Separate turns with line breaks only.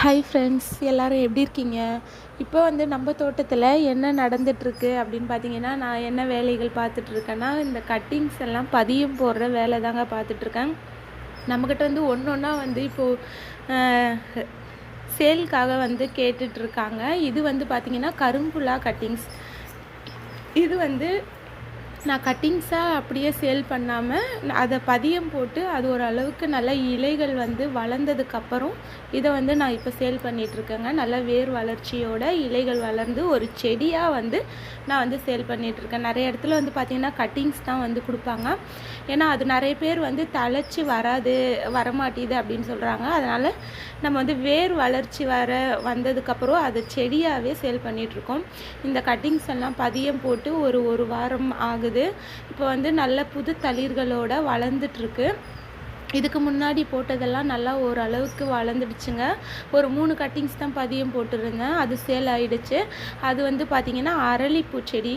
Hi friends, எல்லோரும் எப்படி இருக்கீங்க? இப்போ வந்து நம்ம தோட்டத்தில் என்ன நடந்துகிட்ருக்கு அப்படின்னு பார்த்தீங்கன்னா, நான் என்ன வேலைகள் பார்த்துட்ருக்கேன்னா, இந்த கட்டிங்ஸ் எல்லாம் பதியம் போடுற வேலை தாங்க பார்த்துட்ருக்கேன். நம்மக்கிட்ட வந்து ஒன்று ஒன்றா வந்து இப்போது சேல்க்காக வந்து கேட்டுட்ருக்காங்க. இது வந்து பார்த்திங்கன்னா கரும்புலா கட்டிங்ஸ். இது வந்து நான் கட்டிங்ஸாக அப்படியே சேல் பண்ணாமல் அதை பதியம் போட்டு அது ஓரளவுக்கு நல்ல இலைகள் வந்து வளர்ந்ததுக்கப்புறம் இதை வந்து நான் இப்போ சேல் பண்ணிகிட்ருக்கேங்க. நல்ல வேர் வளர்ச்சியோட இலைகள் வளர்ந்து ஒரு செடியாக வந்து நான் வந்து சேல் பண்ணிகிட்ருக்கேன். நிறைய இடத்துல வந்து பார்த்திங்கன்னா கட்டிங்ஸ் தான் வந்து கொடுப்பாங்க. ஏன்னா அது நிறைய பேர் வந்து தழைச்சி வரமாட்டேது அப்படின்னு சொல்கிறாங்க. அதனால் நம்ம வந்து வேர் வளர்ச்சி வந்ததுக்கப்புறம் அதை செடியாகவே சேல் பண்ணிகிட்ருக்கோம். இந்த கட்டிங்ஸ் எல்லாம் பதியம் போட்டு ஒரு வாரம் ஆகுது. இப்போ வந்து நல்ல புது தளிர்களோட வளர்ந்துட்டுருக்கு. இதுக்கு முன்னாடி போட்டதெல்லாம் நல்லா ஓரளவுக்கு வளர்ந்துடுச்சுங்க. ஒரு 3 கட்டிங்ஸ் தான் பதியம் போட்டிருந்தேன். அது சேல் ஆகிடுச்சு. அது வந்து பார்த்திங்கன்னா அரளிப்பூ செடி.